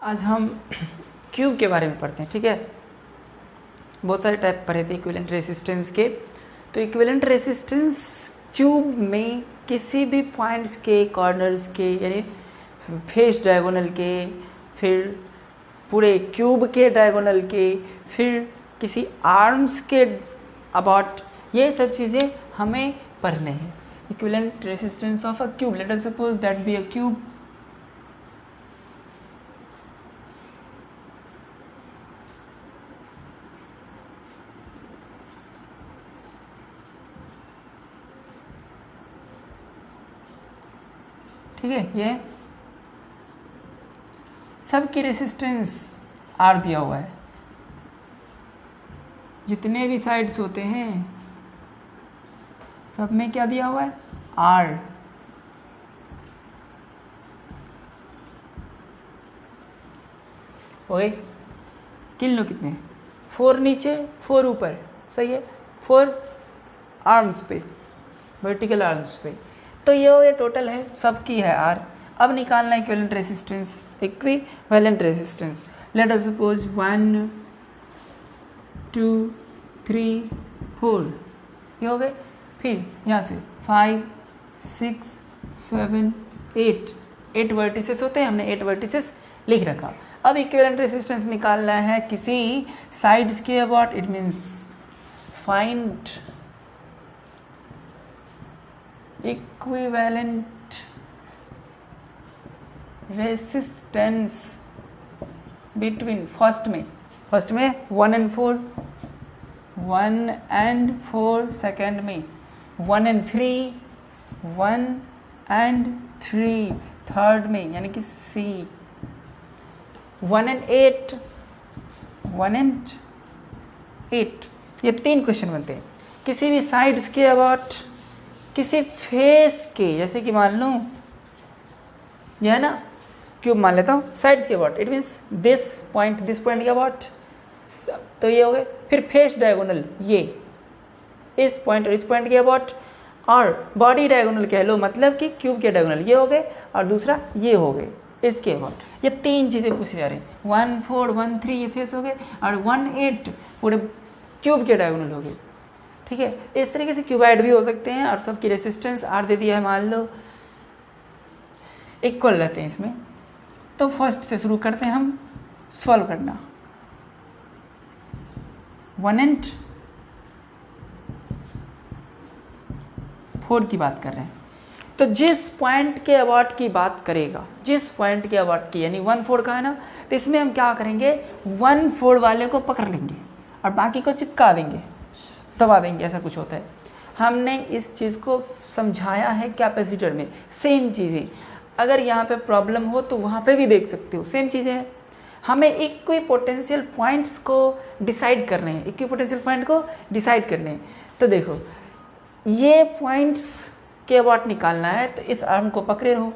आज हम क्यूब के बारे में पढ़ते हैं, ठीक है। बहुत सारे टाइप पढ़े थे इक्विवेलेंट रेसिस्टेंस के। तो इक्विवेलेंट रेसिस्टेंस क्यूब में किसी भी पॉइंट्स के, कॉर्नर्स के, यानी फेस डायगोनल के, फिर पूरे क्यूब के डायगोनल के, फिर किसी आर्म्स के अबाउट, ये सब चीज़ें हमें पढ़ने हैं। Equivalent resistance of a cube, let us suppose that be a cube. ठीक है, ये सबकी रेसिस्टेंस आर दिया हुआ है। जितने भी साइड्स होते हैं सब में क्या दिया हुआ है? आर। ओके, किन लो कितने? 4 नीचे 4 ऊपर, सही है। 4 आर्म्स पे, वर्टिकल आर्म्स पे, तो ये हो गया टोटल है, सबकी है आर। अब निकालना है equivalent resistance, equivalent resistance. Let us suppose 1 2 3 4, ये हो गए। फिर यहाँ से 5 6 7 8 वर्टिसेस होते हैं, हमने 8 वर्टिसेस लिख रखा। अब इक्विवेलेंट रेसिस्टेंस निकालना है किसी साइड्स के about, it means find equivalent resistance between, first में 1 and 4, 1 and 4, सेकेंड में 1 and 3, 1 and 3, थर्ड में यानी कि C, 1 and 8, 1 and 8। ये 3 क्वेश्चन बनते हैं। किसी भी साइड्स के अबाउट, किसी फेस के, जैसे कि मान लूँ यह है ना क्यूब, मान लेता हूँ, साइड्स के about, it means this point के अबाउट, तो ये हो गए। फिर फेस डायगोनल, ये इस पॉइंट और इस पॉइंट के अबाउट, और बॉडी डायगोनल कह लो, मतलब कि क्यूब के डायगोनल ये हो गए, और दूसरा ये हो गए इसके अबाउट। ये 3 चीज़ें पूछी जा रही हैं। 1 4 1 3 ये फेस हो गए, और 1 8 पूरे क्यूब के डायगोनल हो गए, ठीक है। इस तरीके से क्यूबाइड भी हो सकते हैं, और सबकी रेसिस्टेंस आर दे दिया है, मान लो इक्वल रहते हैं इसमें। तो फर्स्ट से शुरू करते हैं हम सॉल्व करना। 1 and 4 की बात कर रहे हैं, तो जिस पॉइंट के अबाउट की बात करेगा, जिस पॉइंट के अबाउट की, यानी 1 4 का है ना, तो इसमें हम क्या करेंगे, 1 4 वाले को पकड़ लेंगे और बाकी को चिपका देंगे, दबा देंगे, ऐसा कुछ होता है। हमने इस चीज़ को समझाया है कैपेसिटर में। सेम चीज़ें अगर यहाँ पे प्रॉब्लम हो तो वहाँ पे भी देख सकते हो, सेम चीज़ें हैं। हमें इक्विपोटेंशियल पॉइंट्स को डिसाइड करने हैं, इक्विपोटेंशियल पॉइंट को डिसाइड करने हैं। तो देखो, ये पॉइंट्स के अबाउट निकालना है, तो इस आर्म को पकड़े रहो,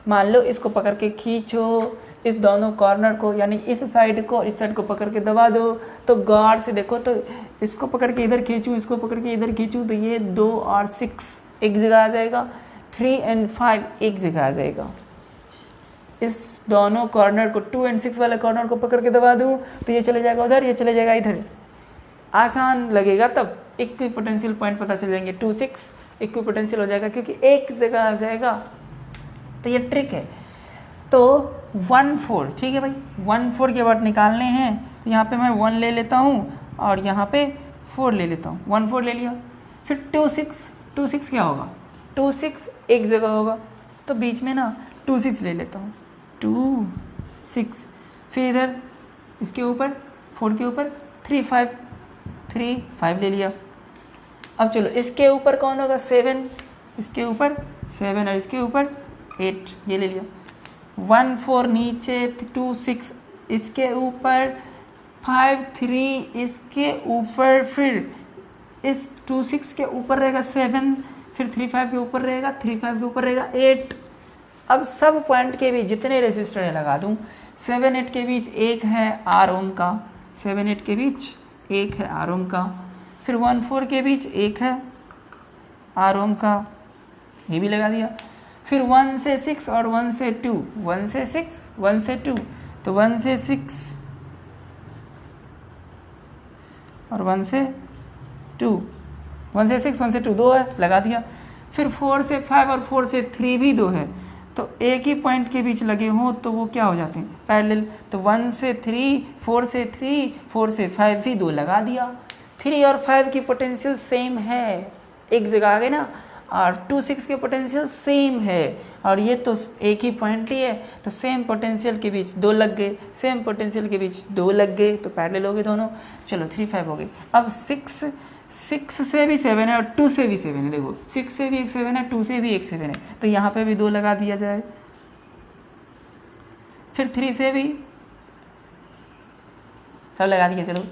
मान लो इसको पकड़ के खींचो, इस दोनों कॉर्नर को, यानी इस साइड को इस साइड को पकड़ के दबा दो। तो गौर से देखो, तो इसको पकड़ के इधर खींचूँ, इसको पकड़ के इधर खींचूँ, तो ये 2 और 6 एक जगह आ जाएगा, 3 and 5 एक जगह आ जाएगा। इस दोनों कॉर्नर को, 2 and 6 वाले कॉर्नर को पकड़ के दबा दूँ, तो ये चले जाएगा उधर, ये चले जाएगा इधर। आसान लगेगा, तब इक्विपोटेंशियल पॉइंट पता चल जाएंगे। 2 6 इक्विपोटेंशियल हो जाएगा, क्योंकि एक जगह आ जाएगा। तो ये ट्रिक है। तो 1 4, ठीक है भाई, 1 4 के बाद निकालने हैं, तो यहाँ पे मैं 1 ले लेता हूँ, और यहाँ पे 4 ले लेता हूँ। 1 4 ले लिया। फिर 2 6 क्या होगा, 2 6 एक जगह होगा, तो बीच में ना 2 6 ले लेता हूँ, 2 6। फिर इधर इसके ऊपर 4 के ऊपर 3 5 ले लिया। अब चलो, इसके ऊपर कौन होगा, 7, इसके ऊपर 7, और इसके ऊपर 8, ये ले लिया। 1 4 नीचे, 2 6 इसके ऊपर, 5 3 इसके ऊपर, फिर इस 2 6 के ऊपर रहेगा 7, फिर 3 5 के ऊपर रहेगा, 3 5 के ऊपर रहेगा 8। अब सब पॉइंट के बीच जितने रेसिस्टर है लगा दूं। 7 8 के बीच एक है आर ओम का, 7 8 के बीच एक है आर ओम का। फिर 1 4 के बीच एक है आर ओम का, ये भी लगा दिया। फिर 1 से 6 और 1 से 2, 1 से 6 1 से 2, तो 1 से 6 और 1 से 2, 1 से 6 1 से 2 2 है, लगा दिया। फिर 4 से 5 और 4 से 3 भी 2 है, तो एक ही पॉइंट के बीच लगे हों तो वो क्या हो जाते हैं, पैरेलल। तो 1 से 3, 4 से 3, 4 से 5 भी 2 लगा दिया। 3 और 5 की पोटेंशियल सेम है, एक जगह आ गए ना, और 2 6 के पोटेंशियल सेम है, और ये तो एक ही पॉइंट ही है, तो सेम पोटेंशियल के बीच 2 लग गए, सेम पोटेंशियल के बीच 2 लग गए, तो पैरेलल हो गए दोनों। चलो 3 5 हो गए। अब 6 से भी 7 है और 2 से भी 7 है, देखो 6 से भी एक 7 है, 2 से भी एक 7 है, तो यहाँ पे भी 2 लगा दिया जाए। फिर 3 से भी सब लगा दिया, चलो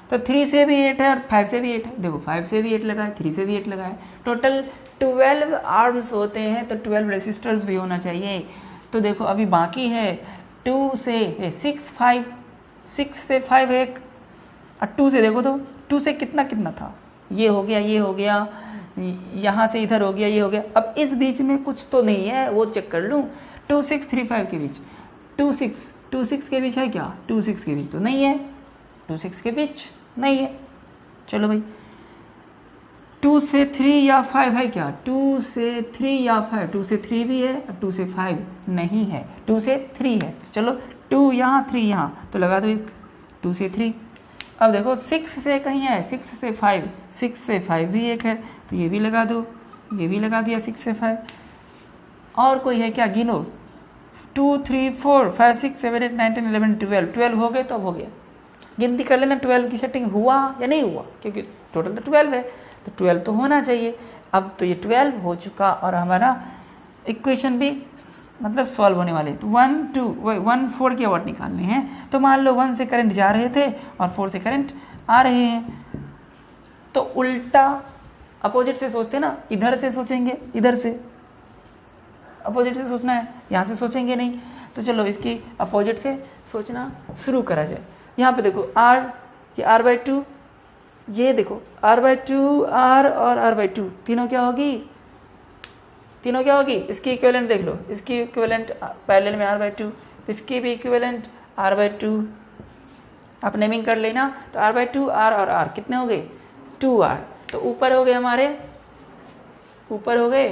तो 3 से भी 8 है और 5 से भी 8 है, देखो 5 से भी 8 लगा है, 3 से भी 8 लगा है, टोटल 12 आर्म्स होते हैं, तो 12 रेसिस्टर्स भी होना चाहिए। तो देखो अभी बाकी है 2 से 6 5, 6 से 5 एक, और 2 से देखो तो 2 से कितना कितना था, ये हो गया, ये हो गया, यहाँ से इधर हो गया, ये हो गया। अब इस बीच में कुछ तो नहीं है, वो चेक कर लूँ। 2 6 3 5 के बीच 2 6 के बीच है क्या, 2 6 के बीच तो नहीं है, 2 6 के बीच नहीं है। चलो भाई 2 से 3 या 5 है क्या, 2 से 3 या 5, 2 से 3 भी है और 2 से 5 नहीं है, 2 से 3 है। तो चलो 2 यहाँ 3 यहाँ, तो लगा दो एक 2 से 3। अब देखो 6 से कहीं है, 6 से 5, 6 से 5 भी एक है, तो ये भी लगा दो, ये भी लगा दिया 6 से 5। और कोई है क्या, गिनो 2 3 4 5 6 7 8 9 10 11 12, 12 हो गए तो अब हो गया, गिनती कर लेना 12 की सेटिंग हुआ या नहीं हुआ, क्योंकि टोटल तो 12 है, तो 12 तो होना चाहिए। अब तो ये 12 हो चुका और हमारा इक्वेशन भी मतलब सॉल्व होने वाले। तो 1 2 1 4 के वाट निकालने हैं, तो मान लो 1 से करंट जा रहे थे और 4 से करंट आ रहे हैं, तो उल्टा अपोजिट से सोचते ना, इधर से सोचेंगे, इधर से अपोजिट से सोचना है, यहाँ से सोचेंगे नहीं। तो चलो इसकी अपोजिट से सोचना शुरू करा जाए। यहाँ पे देखो r, ये r/2, ये देखो r/2 r और r/2 तीनों क्या होगी, तीनों क्या होगी, इसकी इक्विवेलेंट देख लो, इसकी इक्विवेलेंट पैरेलल में r/2, इसकी भी इक्विवेलेंट r/2, आप नेमिंग कर लेना। तो r/2 r और r कितने हो गए, 2r। तो ऊपर हो गए हमारे, ऊपर हो गए,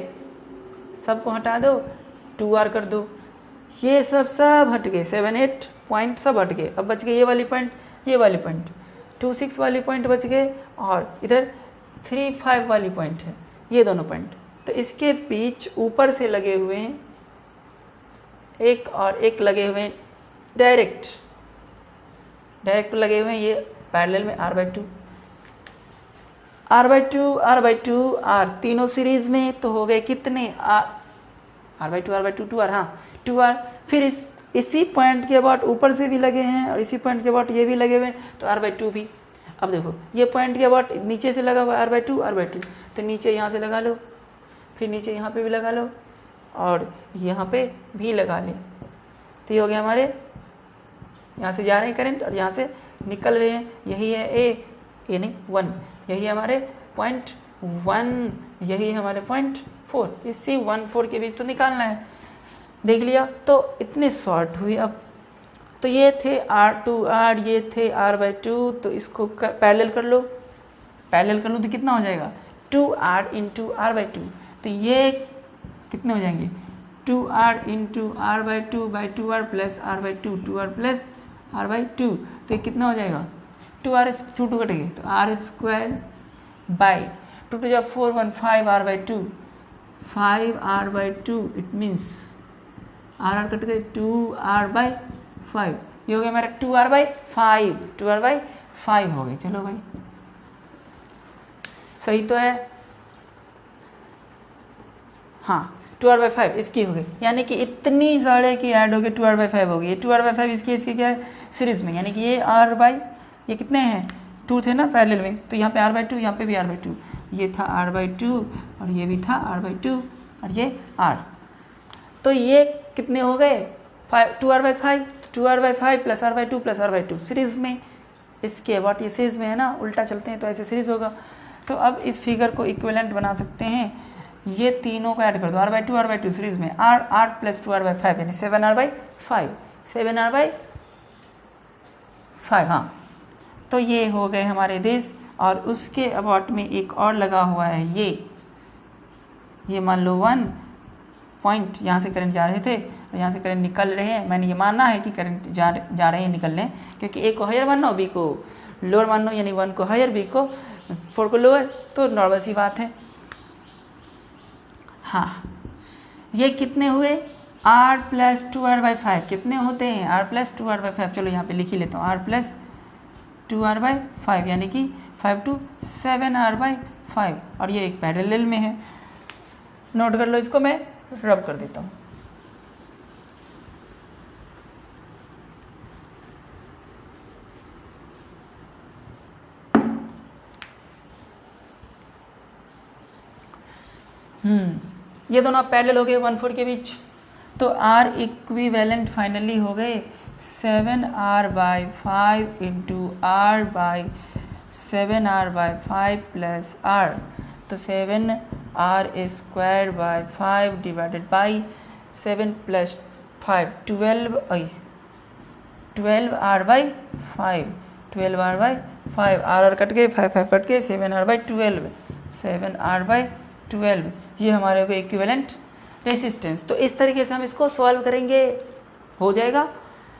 सबको हटा दो, 2r कर दो, ये सब हट गए, 7 8 पॉइंट सब हट गए। अब बच गए ये वाली पॉइंट, ये वाली पॉइंट, 2 6 वाली पॉइंट बच गए, और इधर 3 5 वाली पॉइंट है, ये दोनों पॉइंट। तो इसके बीच ऊपर से लगे हुए हैं एक और एक लगे हुए हैं डायरेक्ट लगे हुए हैं, ये पैरेलल में r/2 r तीनों सीरीज में, तो हो गए कितने, r/2 2r, हाँ 2r। फिर इसी पॉइंट के बाद ऊपर से भी लगे हैं और इसी पॉइंट के बाद ये भी लगे हुए हैं, तो r/2 भी। अब देखो ये पॉइंट के बाद नीचे से लगा हुआ r/2, तो नीचे यहाँ से लगा लो, फिर नीचे यहाँ पे भी लगा लो और यहाँ पे भी लगा ले, तो ये हो गया हमारे, यहाँ से जा रहे हैं करंट और यहाँ से निकल रहे हैं, यही है ए नहीं 1, यही है हमारे पॉइंट 1, यही है हमारे पॉइंट 4, इसी 1 4 के बीच तो निकालना है। देख लिया, तो इतने शॉर्ट हुए। अब तो ये थे r2r, ये थे r/2, तो इसको पैरेलल कर लो, पैरेलल कर लो तो कितना हो जाएगा, 2r इंटू r/2, तो ये कितने हो जाएंगे, 2r into r/2 by 2r plus r/2, 2r plus r/2, तो ये कितना हो जाएगा, 2r 2 2 कटेंगे, तो r² by 2 2 4 1 5 r/2, 5r/2, it means r cut गए, 2r/5, ये हो गया मेरा 2r/5, 2r/5 हो गए। चलो भाई सही तो है, हाँ 2r/5 इसकी हो गई, यानी कि इतनी सारे की ऐड हो गई, 2r/5 हो गई। 2r/5 इसकी क्या है, सीरीज में, यानी कि ये ये कितने हैं, 2 थे ना पैरेलल में, तो यहाँ पे r/2, यहाँ पे भी r/2, ये था r/2 और ये भी था r/2 और ये r, तो ये कितने हो गए, 2r/5, 2r/5 plus r/2 plus r/2 series में। इसके बाद ये सीरीज में है ना, उल्टा चलते हैं तो ऐसे सीरीज होगा। तो अब इस फिगर को इक्विवेलेंट बना सकते हैं, ये तीनों को ऐड कर दो, r/2 सीरीज में, r 8 प्लस 2r/5 यानी 7r/5, 7r/5 5, हाँ। तो ये हो गए हमारे दिस, और उसके अबाउट में एक और लगा हुआ है ये मान लो 1 पॉइंट, यहाँ से करंट जा रहे थे और यहाँ से करंट निकल रहे हैं। मैंने ये मानना है कि करंट जा रहे हैं निकलने, क्योंकि ए को हायर मानना, बी को लोअर मानना, यानी 1 को हायर, बी को 4 को लोअर, तो नॉर्मल सी बात है। हाँ, ये कितने हुए, r प्लस 2r/5 कितने होते हैं, r प्लस 2r/5। चलो यहाँ पे लिख ही लेता हूँ, r प्लस 2r/5 यानी कि 5 to 7r/5, और ये एक पैरेलल में है। नोट कर लो इसको, मैं रब कर देता हूँ। ये दोनों पैरेलल हो गए 1/4 के बीच, तो R इक्विवेलेंट फाइनली हो गए 7r/5 into r/7r/5 plus r, तो 7r² 5 divided by 7 plus 5 12r/5 r cut गए, 5 कट गए, 7r/12 ये हमारे को इक्विवेलेंट रेसिस्टेंस। तो इस तरीके से हम इसको सॉल्व करेंगे, हो जाएगा।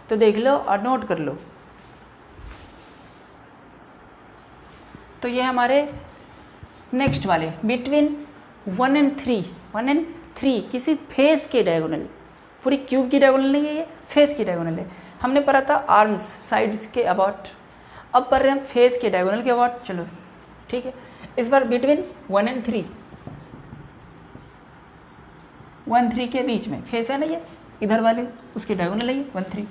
तो देख लो और नोट कर लो। तो ये हमारे नेक्स्ट वाले बिटवीन 1 and 3 किसी फेस के डायगोनल, पूरी क्यूब की डायगोनल नहीं है, ये फेस की डायगोनल है। हमने पढ़ा था आर्म्स साइड्स के अबाउट, अब पढ़ रहे हैं फेस के डायगोनल के अबाउट। चलो ठीक है, इस बार बिटवीन 1 and 3, 1-3 के बीच में फेस है ना, ये इधर वाले उसके डायगोनल है ये 1-3।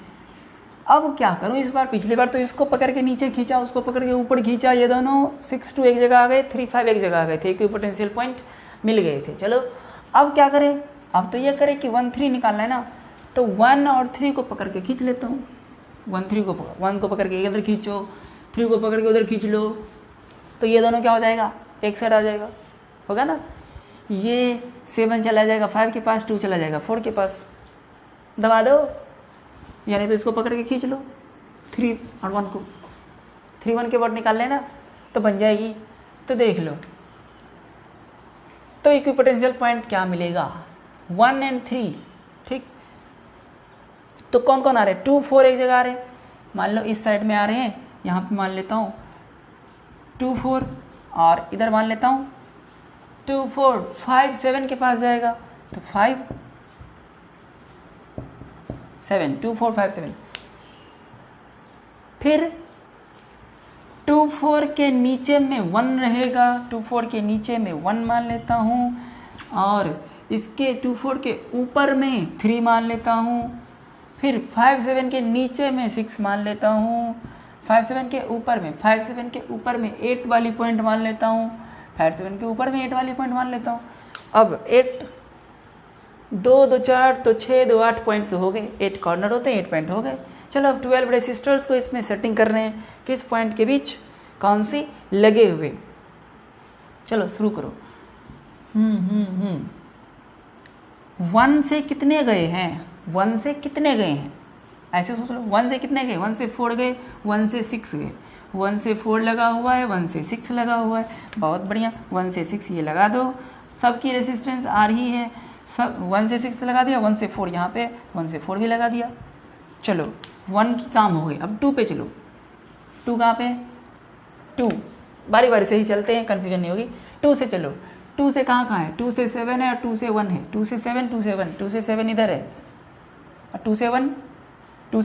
अब क्या करूं इस बार, पिछली बार तो इसको पकड़ के नीचे खींचा, उसको पकड़ के ऊपर खींचा, ये दोनों 6-2 एक जगह आ गए, 3-5 एक जगह आ गए थे, इक्विपोटेंशियल पॉइंट मिल गए थे। चलो अब क्या करें, अब तो ये करें कि 1-3 निकालना है ना, तो 1 और 3 को पकड़ के खींच लेता हूँ। 1 को पकड़ के इधर खींचो, 3 को पकड़ के उधर खींच लो, तो ये दोनों क्या हो जाएगा, एक साइड आ जाएगा, होगा ना। ये 7 चला जाएगा 5 के पास, 2 चला जाएगा 4 के पास, दबा दो, यानी तो इसको पकड़ के खींच लो 3 और 1 को, 3-1 के बाद निकाल लेना तो बन जाएगी। तो देख लो, तो इक्विपोटेंशियल पॉइंट क्या मिलेगा, 1 and 3, ठीक। तो कौन कौन आ रहे हैं, 2-4 एक जगह आ रहे हैं, मान लो इस साइड में आ रहे हैं, यहाँ पे मान लेता हूँ 2-4, और इधर मान लेता हूँ 2-4, 5-7 के पास जाएगा, तो 5-7, 2-4 5-7। फिर 2-4 के नीचे में 1 रहेगा, 2-4 के नीचे में 1 मान लेता हूँ, और इसके 2-4 के ऊपर में 3 मान लेता हूँ। फिर 5-7 के नीचे में 6 मान लेता हूँ, 5-7 के ऊपर में 5-7 के ऊपर में 8 वाली पॉइंट मान लेता हूँ, 5-7 के ऊपर में 8 वाली पॉइंट मान लेता हूँ। अब 8 2 4 तो 6 2 8 पॉइंट तो हो गए, 8 कॉर्नर होते हैं, 8 पॉइंट हो गए। चलो अब 12 रेसिस्टर्स को इसमें सेटिंग कर रहे हैं, किस पॉइंट के बीच कौन सी लगे हुए। चलो शुरू करो। 1 से कितने गए हैं, 1 से कितने गए हैं, ऐसे सोच लो। 1 से कितने गए, 1 से 4 गए, 1 से 6 गए, 1 से 4 लगा हुआ है, 1 से 6 लगा हुआ है, बहुत बढ़िया। 1 से 6 ये लगा दो, सबकी रेसिस्टेंस आ रही है, सब 1 से 6 लगा दिया, 1 से 4 यहाँ पे, 1 से 4 भी लगा दिया। चलो 1 की काम हो गई, अब 2 पे चलो। 2 कहाँ पे, 2 बारी बारी से ही चलते हैं, कन्फ्यूजन नहीं होगी। 2 से चलो, 2 से कहाँ है, 2 से 7 है और 2 से 1 है, 2 से 7 2 से 1, 2 से 7 इधर है और 2 से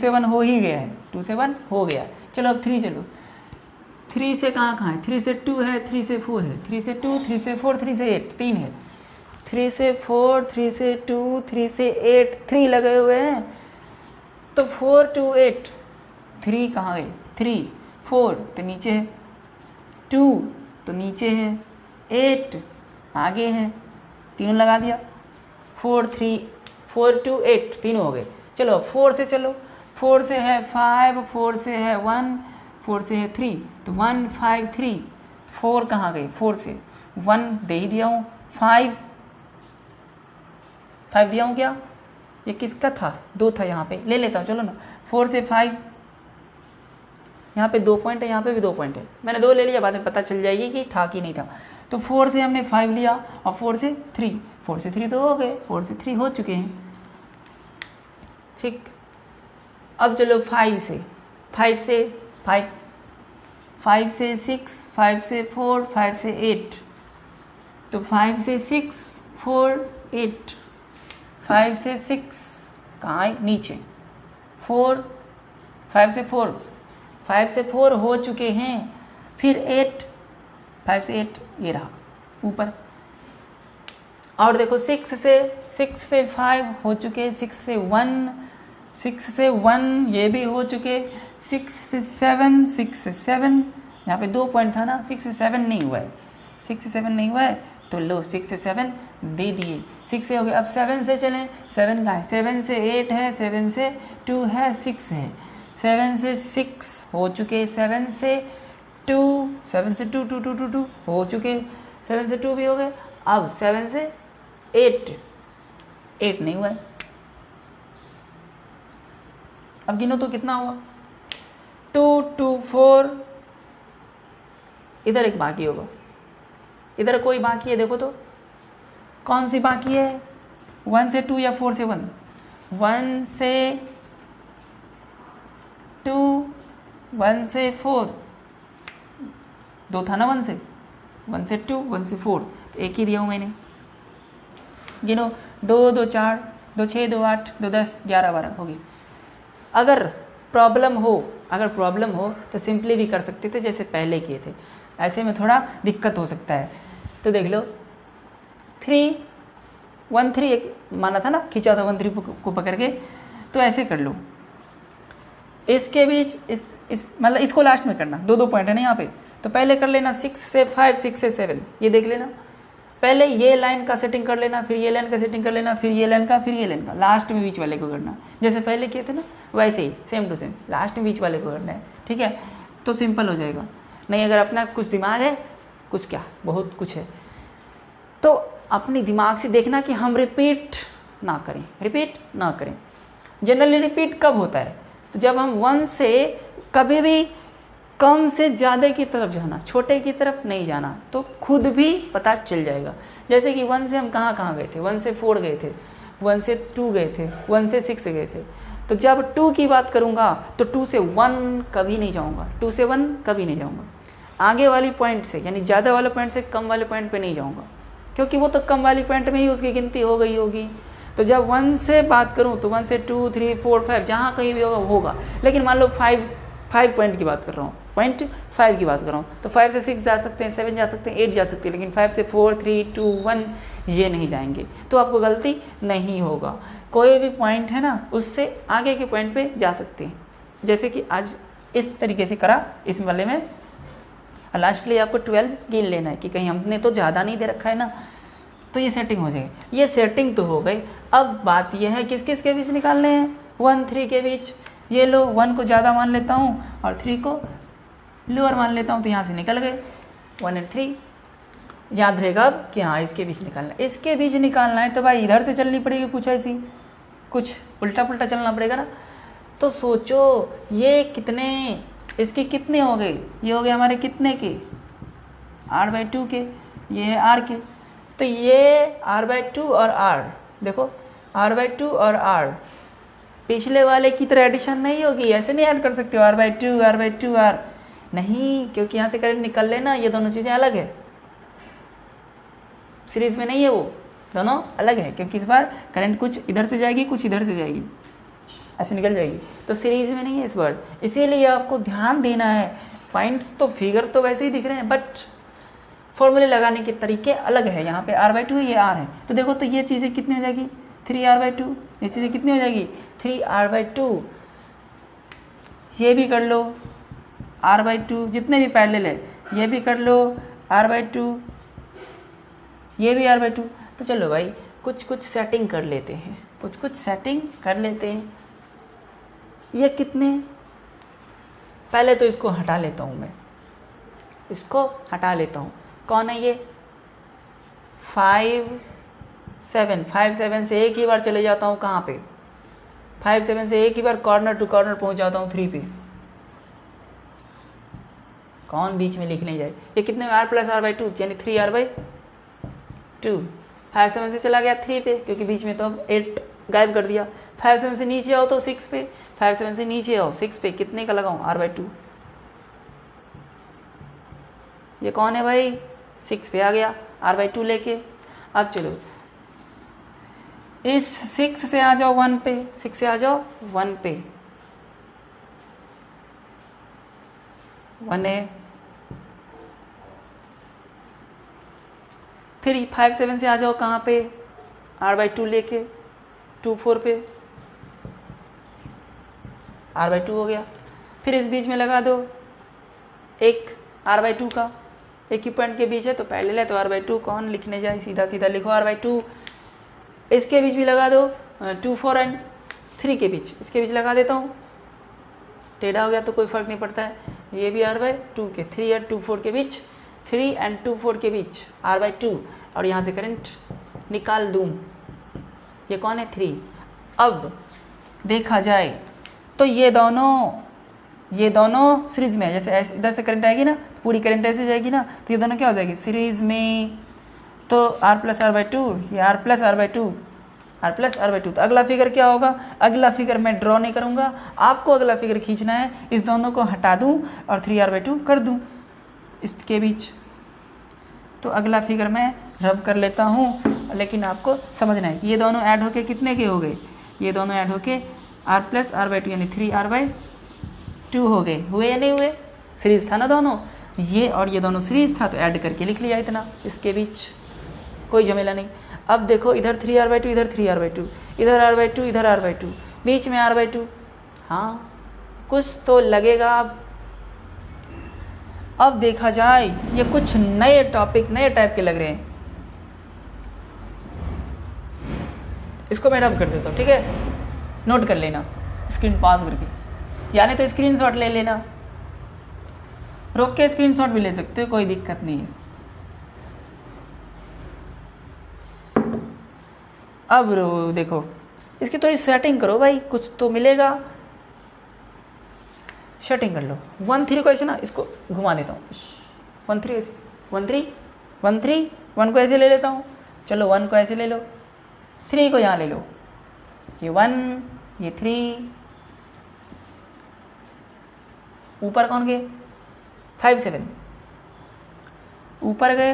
1 हो ही गया है, 2 से 1 हो गया। चलो अब 3 चलो, 3 से कहाँ है, 3 से 2 है, 3 से 4 है, 3 से 2, 3 से 4, 3 से 8, 3 है, 3 से 4, 3 से 2, 3 से 8, 3 लगे हुए हैं। तो 4 to 8, 3 कहाँ गए, 3 4 तो नीचे है, 2 तो नीचे है, 8 आगे है, तीनों लगा दिया। 4 to 8 तीनों हो गए। चलो 4 से चलो, 4 से है 5, 4 से है 1, 4 से है 3, तो 1 5 3, 4 कहाँ गए, 4 से 1 दे ही दिया हूँ, 5 दिया हूँ क्या, ये किसका था, 2 था यहाँ पे, ले लेता हूँ। चलो ना, 4 से 5 यहाँ पे 2 पॉइंट है, यहाँ पे भी 2 पॉइंट है, मैंने 2 ले लिया, बाद में पता चल जाएगी कि था कि नहीं था। तो 4 से हमने 5 लिया और 4 से 3, 4 से 3 तो हो गए, 4 से 3 हो चुके हैं, ठीक। अब चलो 5 से 5 से 5, 5 से 6, 5 से 4, 5 से 8, तो 5 से 6, 4, 8, 5 से 6 कहाँ है, नीचे, 4, 5 से 4, 5 से 4 हो चुके हैं, फिर 8, 5 से 8 ये रहा ऊपर, और देखो 6 से 5 हो चुके, 6 से 1, 6 से 1 ये भी हो चुके, 6 से 7, 6 से 7, यहाँ पे 2 पॉइंट था ना, 6 से 7 नहीं हुआ है, 6 से 7 नहीं हुआ है, तो लो 6 से 7 दे दिए, 6 से हो गए। अब 7 से चलें, 7 का है, 7 से 8 है, 7 से 2 है, 6 है, 7 से 6 हो चुके, 7 से 2, 7 से 2 2 2 2 2 हो चुके, 7 से 2 भी हो गए। अब 7 से 8, 8 नहीं हुआ है, अब गिनो तो कितना हुआ, 2 2 4, इधर एक बाकी होगा, इधर कोई बाकी है, देखो तो कौन सी बाकी है, 1 से 2 या 4 से 1, 1 से 2, 1 से 4, 2 था ना 1 से 2, 1 से 4, एक ही दिया हूँ मैंने, गिनो, 2 2 4, 2 6, 2 8, 2 10, 11 12 होगी। अगर प्रॉब्लम हो तो सिंपली भी कर सकते थे जैसे पहले किए थे, ऐसे में थोड़ा दिक्कत हो सकता है। तो देख लो 3 1 3 एक माना था ना, खींचा था 1 3 को पकड़ के, तो ऐसे कर लो, इसके बीच इस मतलब इसको लास्ट में करना, 2 2 पॉइंट है ना यहाँ पे, तो पहले कर लेना 6 से 5, 6 से 7, ये देख लेना, पहले ये लाइन का सेटिंग कर लेना, फिर ये लाइन का सेटिंग कर लेना, फिर ये लाइन का, फिर ये लाइन का, लास्ट में बीच वाले को करना, जैसे पहले किए थे ना वैसे ही सेम टू सेम लास्ट में बीच वाले को करना है, ठीक है। तो सिंपल हो जाएगा। नहीं अगर अपना कुछ दिमाग है, कुछ क्या बहुत कुछ है, तो अपने दिमाग से देखना कि हम रिपीट ना करें। जनरली रिपीट कब होता है, तो जब हम 1 से कभी भी कम से ज़्यादा की तरफ जाना, छोटे की तरफ नहीं जाना, तो खुद भी पता चल जाएगा। जैसे कि 1 से हम कहाँ गए थे, 1 से 4 गए थे, 1 से 2 गए थे, 1 से 6 गए थे, तो जब 2 की बात करूँगा तो 2 से 1 कभी नहीं जाऊँगा, 2 से 1 कभी नहीं जाऊँगा, आगे वाली पॉइंट से यानी ज़्यादा वाले पॉइंट से कम वाले पॉइंट पे नहीं जाऊँगा, क्योंकि वो तो कम वाली पॉइंट में ही उसकी गिनती हो गई होगी। तो जब 1 से बात करूँ तो 1 से 2 3 4 5 जहाँ कहीं भी होगा, लेकिन मान लो 5 पॉइंट की बात कर रहा हूँ, पॉइंट 5 की बात कर रहा हूँ, तो 5 से 6 जा सकते हैं, 7 जा सकते हैं, 8 जा सकते हैं, लेकिन 5 से 4 3 2 1 ये नहीं जाएंगे, तो आपको गलती नहीं होगा। कोई भी पॉइंट है ना, उससे आगे के पॉइंट पे जा सकते हैं, जैसे कि आज इस तरीके से करा इस वाले में। लास्टली आपको 12 गिन लेना है कि कहीं हमने तो ज़्यादा नहीं दे रखा है ना, तो ये सेटिंग हो जाएगी। ये सेटिंग तो हो गई। अब बात ये है किस किस के बीच निकालने हैं, 1 3 के बीच। ये लो 1 को ज़्यादा मान लेता हूँ और 3 को लोअर मान लेता हूँ, तो यहाँ से निकल गए 1 और 3। याद रहेगा अब कि हाँ इसके बीच निकालना है। इसके बीच निकालना है तो भाई इधर से चलनी पड़ेगी, कुछ ऐसी कुछ उल्टा पुल्टा चलना पड़ेगा ना। तो सोचो ये कितने, इसके कितने हो गए, ये हो गए हमारे कितने के, r/2 के, ये है r के, तो ये r/2 और r, देखो r/2 और r पिछले वाले की तरह एडिशन नहीं होगी, ऐसे नहीं ऐड कर सकते हो r/2 r नहीं, क्योंकि यहाँ से करंट निकल लेना, ये दोनों चीज़ें अलग है, सीरीज में नहीं है, वो दोनों अलग है, क्योंकि इस बार करंट कुछ इधर से जाएगी कुछ इधर से जाएगी, ऐसे निकल जाएगी, तो सीरीज में नहीं है इस बार। इसीलिए आपको ध्यान देना है। पॉइंट्स तो फिगर तो वैसे ही दिख रहे हैं, बट फॉर्मूले लगाने के तरीके अलग है। यहाँ पे r/2 है, ये r है, तो देखो तो ये चीज़ें कितनी हो जाएगी 3r/2, ये चीज़ें कितनी हो जाएगी 3r/2, ये भी कर लो r/2, जितने भी पैरेलल है ये भी कर लो r/2, ये भी r/2। तो चलो भाई कुछ सेटिंग कर लेते हैं, कुछ सेटिंग कर लेते हैं। ये कितने, पहले तो इसको हटा लेता हूँ मैं, इसको हटा लेता हूँ। कौन है ये 5 7 से एक ही बार चले जाता हूँ, कहाँ पे 5 7 से एक ही बार कॉर्नर टू कॉर्नर पहुँच जाता हूँ 3 पे, कौन बीच में लिख नहीं जाए। ये कितने आर प्लस आर बाई 2 यानी 3r/2। 5 7 से चला गया 3 पे क्योंकि बीच में तो अब 8 गायब कर दिया। 5 7 से नीचे आओ तो 6 पे, 5 7 से नीचे आओ 6 पे, कितने का लगाऊं r/2। ये कौन है भाई, 6 पे आ गया r/2 लेके। अब चलो इस 6 से आ जाओ 1 पे, 6 से आ जाओ 1 पे, 1 है। फिर 5 7 से आ जाओ कहाँ पे, r/2 लेके 2 4 पे, r/2 हो गया। फिर इस बीच में लगा दो एक r/2 का, एक ही पॉइंट के बीच है तो पैरेलल है तो r/2, कौन लिखने जाए, सीधा सीधा लिखो r/2। इसके बीच भी लगा दो 2 4 एंड 3 के बीच, इसके बीच लगा देता हूँ, टेढ़ा हो गया तो कोई फर्क नहीं पड़ता है। ये भी r/2 के 3 और 2 4 के बीच, 3 एंड 2 4 के बीच r/2, और यहाँ से करंट निकाल दूँ। ये कौन है, 3। अब देखा जाए तो ये दोनों सीरीज में है। जैसे ऐसे इधर से करंट आएगी ना, पूरी करंट ऐसे जाएगी ना, तो ये दोनों क्या हो जाएगी, सीरीज में। तो r प्लस r/2, ये r plus r/2, r plus r/2। तो अगला फिगर क्या होगा, अगला फिगर मैं ड्रॉ नहीं करूँगा, आपको अगला फिगर खींचना है। इस दोनों को हटा दूँ और 3r/2 कर दूँ इसके बीच। तो अगला फिगर मैं रब कर लेता हूँ, लेकिन आपको समझना है कि ये दोनों ऐड होके कितने के हो गए, ये दोनों ऐड होके r प्लस r/2 यानी 3r/2 हो गए। हुए या नहीं हुए, सीरीज था ना दोनों, ये और ये दोनों सीरीज था तो ऐड करके लिख लिया इतना, इसके बीच कोई झमेला नहीं। अब देखो इधर 3r/2, इधर 3r/2, इधर r/2, इधर r/2, बीच में r/2। हाँ कुछ तो लगेगा। अब देखा जाए ये कुछ नए टॉपिक, नए टाइप के लग रहे हैं। इसको मैं रब कर देता हूँ, ठीक है, नोट कर लेना स्क्रीन पॉज करके, यानी तो स्क्रीनशॉट ले लेना, रोक के स्क्रीनशॉट भी ले सकते हो, कोई दिक्कत नहीं है। अब देखो इसकी थोड़ी सेटिंग करो भाई, कुछ तो मिलेगा। सेटिंग कर लो। 1 3 को ऐसे ना, इसको घुमा देता हूँ, 1 3 ऐसे, 1 3 1 3 1 को ऐसे ले लेता हूँ। चलो 1 को ऐसे ले लो, 3 को यहाँ ले लो, ये 1 ये 3, ऊपर कौन गए 5 7, ऊपर गए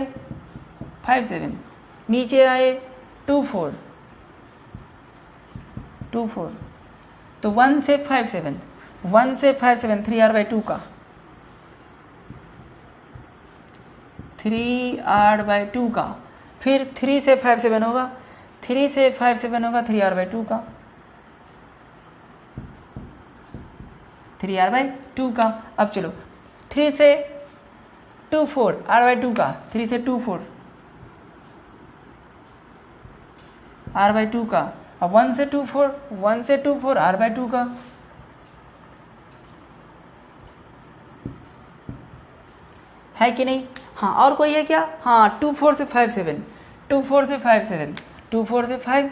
5 7, नीचे आए 2 4 2 4, तो 1 से 5 7, 1 से 5 7 3r/2 का, 3r/2 का, फिर 3 से 5 7 होगा, 3 से 5 7 होगा 3r/2 का, 3r/2 का। अब चलो 3 से 2 4 r/2 का, 3 से 2 4 r/2 का, अब 1 से 2 4 1 से 2 4 r/2 का, है कि नहीं। हाँ और कोई है क्या, हाँ 2 4 से 5 7, 2 4 से 5 7, 2 4 से 5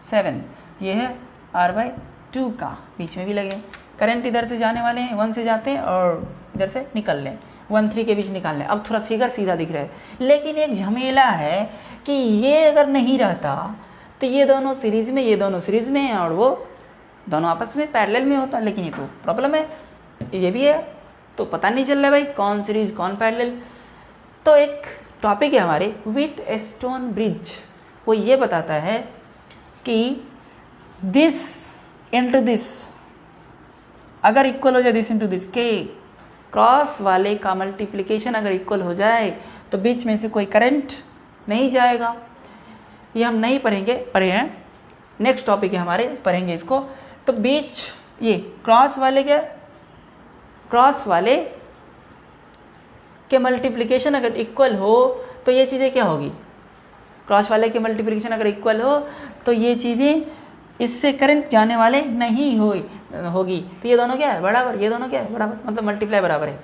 7, ये है r/2 का, बीच में भी लगे। करंट इधर से जाने वाले हैं, 1 से जाते हैं और इधर से निकल लें, 1 3 के बीच निकाल लें। अब थोड़ा फिगर सीधा दिख रहा है, लेकिन एक झमेला है कि ये अगर नहीं रहता तो ये दोनों सीरीज में, ये दोनों सीरीज में और वो दोनों आपस में पैरेलल में होता, लेकिन ये तो प्रॉब्लम है, ये भी है, तो पता नहीं चल रहा है भाई कौन सीरीज कौन पैरेलल। तो एक टॉपिक है हमारे व्हीटस्टोन ब्रिज, वो ये बताता है कि दिस इनटू दिस अगर इक्वल हो जाए, दिस इनटू दिस के क्रॉस वाले का मल्टीप्लिकेशन अगर इक्वल हो जाए तो बीच में से कोई करंट नहीं जाएगा। ये हम नहीं पढ़ेंगे, पढ़े हैं, नेक्स्ट टॉपिक है हमारे, पढ़ेंगे इसको। तो बीच ये क्रॉस वाले क्या, क्रॉस वाले के मल्टीप्लिकेशन अगर इक्वल हो तो ये चीज़ें क्या होगी, क्रॉस वाले के मल्टीप्लिकेशन अगर इक्वल हो तो ये चीज़ें, इससे करंट जाने वाले नहीं होगी। तो ये दोनों क्या है, बराबर, ये दोनों क्या है, बराबर, मतलब मल्टीप्लाई बराबर है।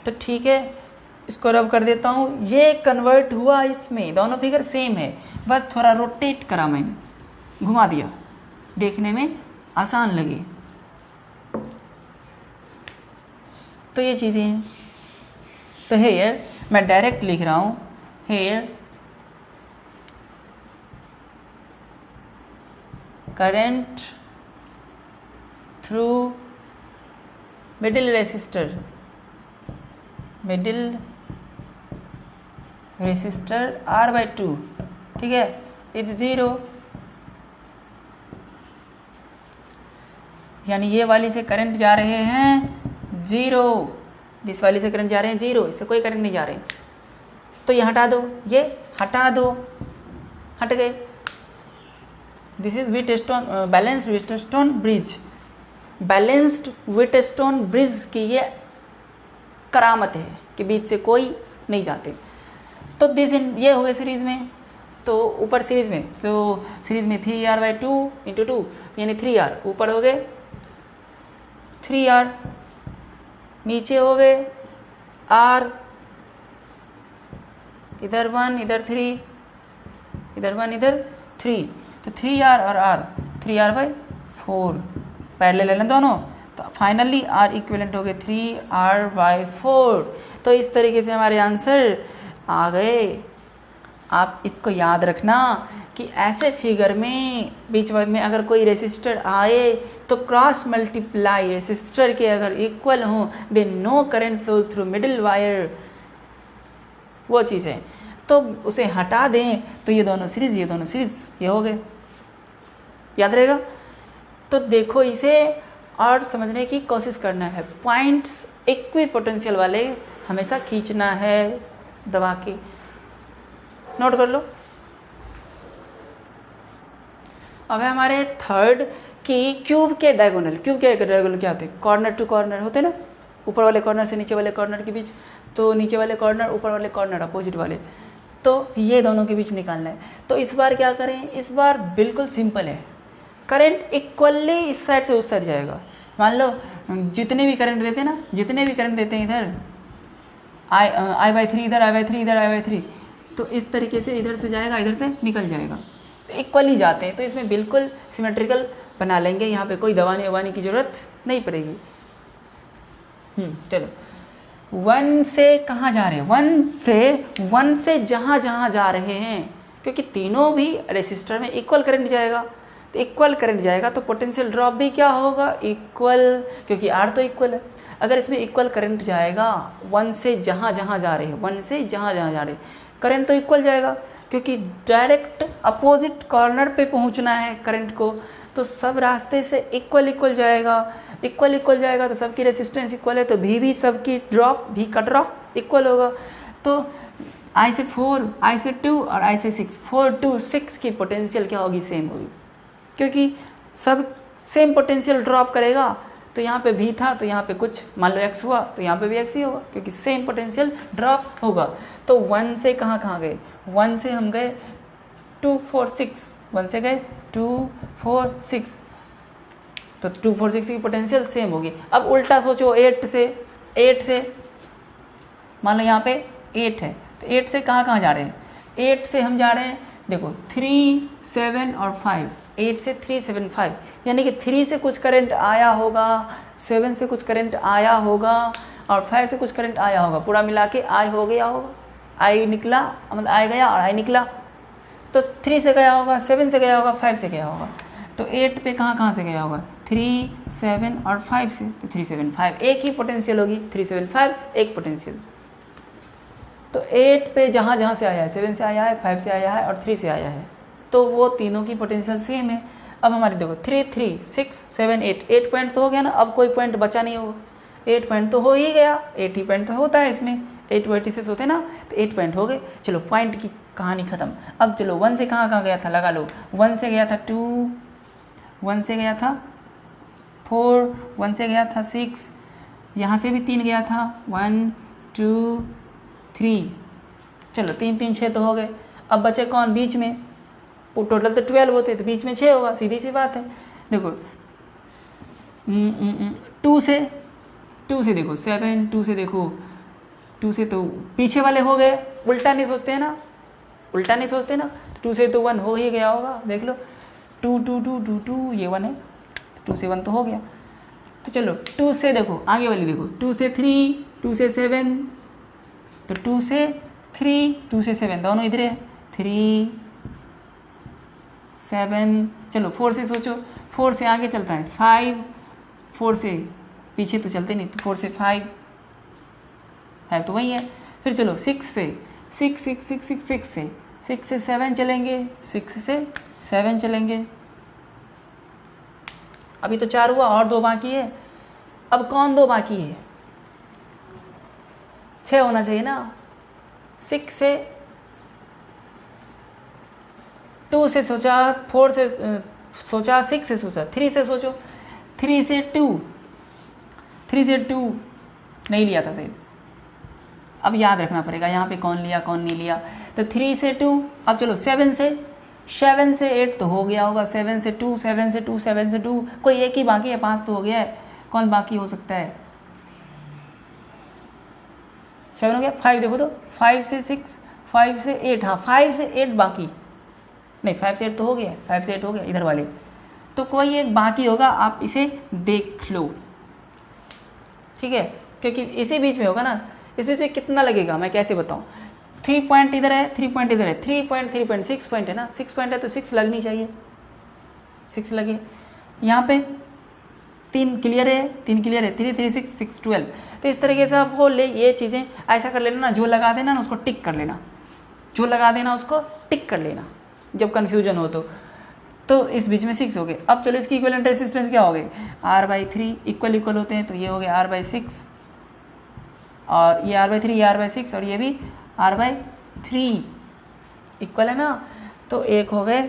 तो ठीक है, इसको रब कर देता हूँ, ये कन्वर्ट हुआ, इसमें दोनों फिगर सेम है, बस थोड़ा रोटेट करा मैंने, घुमा दिया, देखने में आसान लगे। तो ये चीज़ें हैं, तो हेयर मैं डायरेक्ट लिख रहा हूँ, here current through middle resistor R/2, ठीक है, इज 0, यानी ये वाली से करंट जा रहे हैं 0, जिस वाली से करंट जा रहे हैं 0, इससे कोई करंट नहीं जा रहे, तो ये हटा दो, ये हटा दो, हट गए। This is Wheatstone balanced Wheatstone bridge. Balanced Wheatstone bridge की ये करामत है कि बीच से कोई नहीं जाते। तो दिस ये हो गए सीरीज में, तो ऊपर सीरीज में, तो सीरीज में 3R/2 × 2 यानी 3R, ऊपर हो गए 3R, नीचे हो गए R, इधर 1 इधर 3, इधर 1 इधर 3, तो 3R और R, 3R/4 पैरेलल है ना दोनों, तो फाइनली R इक्विवेलेंट हो गए 3R/4। तो इस तरीके से हमारे आंसर आ गए। आप इसको याद रखना कि ऐसे फिगर में बीच में अगर कोई रेसिस्टर आए तो क्रॉस मल्टीप्लाई रेसिस्टर के अगर इक्वल हों then no current flows through middle wire, वो चीज़ है, तो उसे हटा दें तो ये दोनों सीरीज, ये दोनों सीरीज, ये हो गए, याद रहेगा। तो देखो इसे और समझने की कोशिश करना है। पॉइंट्स इक्वी पोटेंशियल वाले हमेशा खींचना है दबा के, नोट कर लो। अब है हमारे थर्ड की क्यूब के डायगोनल। क्यूब के डायगोनल क्या होते हैं? कॉर्नर टू कॉर्नर होते हैं ना, ऊपर वाले कॉर्नर से नीचे वाले कॉर्नर के बीच, तो नीचे वाले कॉर्नर ऊपर वाले कॉर्नर अपोजिट वाले, तो ये दोनों के बीच निकालना है। तो इस बार क्या करें, इस बार बिल्कुल सिंपल है, करंट इक्वली इस साइड से उस साइड जाएगा। मान लो जितने भी करंट देते हैं ना, जितने भी करंट देते हैं इधर I/3 इधर, I/3 इधर, I/3, तो इस तरीके से इधर से जाएगा, इधर से निकल जाएगा, तो इक्वली जाते हैं। तो इसमें बिल्कुल सिमेट्रिकल बना लेंगे, यहाँ पे कोई दबाने उबाने की ज़रूरत नहीं पड़ेगी। चलो 1 से कहाँ जा रहे हैं? 1 से जहाँ जहाँ जा रहे हैं, क्योंकि तीनों भी रेसिस्टर में इक्वल करंट जाएगा, तो इक्वल करंट जाएगा तो पोटेंशियल ड्रॉप भी क्या होगा? इक्वल, क्योंकि R तो इक्वल है। अगर इसमें इक्वल करंट जाएगा 1 से जहाँ जहाँ जा रहे हैं, 1 से जहाँ जहाँ जा रहे हैं, करंट तो इक्वल जाएगा, क्योंकि डायरेक्ट अपोजिट कॉर्नर पे पहुंचना है करंट को, तो सब रास्ते से इक्वल जाएगा। इक्वल जाएगा तो सबकी रेसिस्टेंस इक्वल है, तो भी सबकी ड्रॉप, भी का ड्रॉप इक्वल होगा। तो I से 4, I से 2 और I से 6, 4 to 6 की पोटेंशियल क्या होगी? सेम होगी, क्योंकि सब सेम पोटेंशियल ड्रॉप करेगा। तो यहाँ पे भी था, तो यहाँ पे कुछ मान लो x हुआ, तो यहाँ पे भी x ही होगा, क्योंकि सेम पोटेंशियल ड्रॉप होगा। तो 1 से कहाँ गए? 1 से हम गए 2, 4, 6, 1 से गए 2, 4, 6, तो 2, 4, 6 की पोटेंशियल सेम होगी। अब उल्टा सोचो, 8 से मान लो यहाँ पे 8 है, तो 8 से कहाँ जा रहे हैं? 8 से हम जा रहे हैं, देखो 3, 7 और 5, 8 से 3, 7, 5, यानी कि 3 से कुछ करंट आया होगा, 7 से कुछ करंट आया होगा और 5 से कुछ करंट आया होगा, पूरा मिला के I हो गया होगा, I निकला, मतलब I गया और I निकला। तो 3 से गया होगा, 7 से गया होगा, 5 से गया होगा, तो 8 पे कहाँ से गया होगा? 3, 7 और 5 से, तो 3, 7, 5 एक ही पोटेंशियल होगी, 3, 7, 5 एक पोटेंशियल। तो 8 पे जहाँ से आया है, 7 से आया है, 5 से आया है और 3 से आया है, तो वो तीनों की पोटेंशियल सेम है। अब हमारी देखो 3, 3, 6, 7, 8 पॉइंट तो हो गया ना, अब कोई पॉइंट बचा नहीं होगा, 8 पॉइंट तो हो ही गया, 8 ही पॉइंट तो होता है इसमें, 8 वर्टिसेस होते हैं ना, तो 8 पॉइंट हो गए। चलो पॉइंट की कहानी खत्म। अब चलो 1 से कहाँ गया था, लगा लो। 1 से गया था 2, 1 से गया था 4, 1 से गया था 6, यहाँ से भी 3 गया था, 1, 2, 3, चलो 3, 3, 6 तो हो गए। अब बचे कौन बीच में? टोटल तो 12 होते, तो बीच में 6 होगा, सीधी सी बात है। देखो 2 से देखो 7, 2 से देखो, 2 से तो पीछे वाले हो गए, उल्टा नहीं सोचते ना, उल्टा नहीं सोचते ना, 2 से तो 1 हो ही गया होगा, देख लो 2, 2, 2, 2, 2, ये 1 है, 2 से 1 तो हो गया। तो चलो 2 से देखो आगे वाली, देखो 2 से 3, 2 से 7, तो 2 से 3, 2 से 7 दोनों इधर है, 3 7, चलो 4 से सोचो, 4 से आगे चलता है 5, 4 से पीछे तो चलते नहीं, तो 4 से 5 तो वही है। फिर चलो 6 से 6 6 6 6 6 से 6 से 7 चलेंगे, 6 से 7 चलेंगे। अभी तो 4 हुआ और 2 बाकी है। अब कौन 2 बाकी है? 6 होना चाहिए ना। 6 से 2 से सोचा, 4 से सोचा, 6 से सोचा, 3 से सोचो, 3 से 2, 3 से 2 नहीं लिया था सही। अब याद रखना पड़ेगा यहाँ पे कौन लिया कौन नहीं लिया। तो 3 से 2, अब चलो 7 से 8 तो हो गया होगा, 7 से 2, 7 से 2, 7 से 2, कोई एक ही बाकी है, 5 तो हो गया है। कौन बाकी हो सकता है? 7 हो गया। 5 देखो तो 5 से 6, 5 से 8, हाँ 5 से 8 बाकी नहीं, 5 से 8 तो हो गया, 5 से 8 हो गया इधर वाले, तो कोई एक बाकी होगा, आप इसे देख लो, ठीक है, क्योंकि इसी बीच में होगा ना। इस बीच में कितना लगेगा मैं कैसे बताऊं? 3 पॉइंट इधर है, 3 पॉइंट इधर है, 3 पॉइंट 3 पॉइंट 6 पॉइंट है ना, 6 पॉइंट है तो 6 लगनी चाहिए, 6 लगे। यहाँ पे 3 क्लियर है, 3 क्लियर है, 3 3 6 6 12। तो इस तरीके से आपको ये चीज़ें ऐसा कर लेना ना, जो लगा देना ना उसको टिक कर लेना, जो लगा देना उसको टिक कर लेना जब कन्फ्यूजन हो तो इस बीच में 6 हो गए। अब चलो इसकी इक्विवेलेंट रेजिस्टेंस क्या हो गई? R/3 इक्वल होते हैं, तो ये हो गया R/6 और ये R/3, ये R/6 और ये भी R/3 इक्वल है ना। तो एक हो गए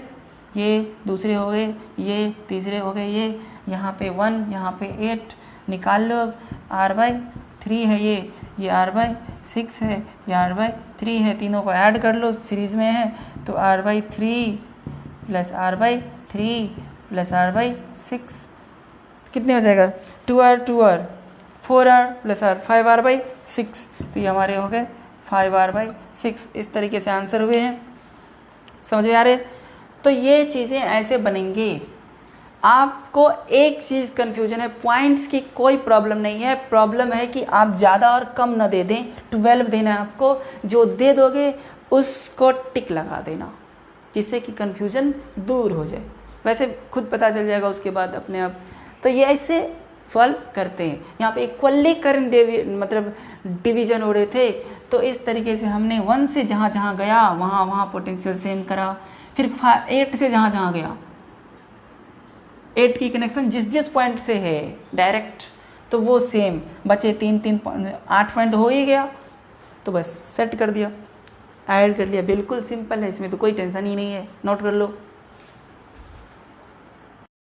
ये, दूसरे हो गए ये, तीसरे हो गए ये, यहाँ पे 1, यहाँ पे 8 निकाल लो। अब R/3 है ये R/6 है, ये R/3 है, तीनों को ऐड कर लो, सीरीज में है, तो R/3 plus R/3 plus R/6 कितने हो जाएगा? 2R 2R 4R plus R 5R/6, तो ये हमारे हो गए 5R/6। इस तरीके से आंसर हुए हैं, समझ में आ रहे? तो ये चीज़ें ऐसे बनेंगे। आपको एक चीज़ कन्फ्यूजन है, पॉइंट्स की कोई प्रॉब्लम नहीं है, प्रॉब्लम है कि आप ज़्यादा और कम ना दे दें। 12 देना है आपको, जो दे दोगे उसको टिक लगा देना, जिससे कि कन्फ्यूजन दूर हो जाए। वैसे खुद पता चल जाएगा उसके बाद अपने आप। तो ये ऐसे सॉल्व करते हैं। यहाँ पे इक्वली करंट मतलब डिवीजन हो रहे थे, तो इस तरीके से हमने 1 से जहाँ जहाँ गया वहाँ पोटेंशियल सेम करा। फिर 8 से जहाँ जहाँ गया, 8 की कनेक्शन जिस पॉइंट से है डायरेक्ट, तो वो सेम बचे 8 पॉइंट हो ही गया, तो बस सेट कर दिया, ऐड कर लिया। बिल्कुल सिंपल है, इसमें तो कोई टेंशन ही नहीं है, नोट कर लो।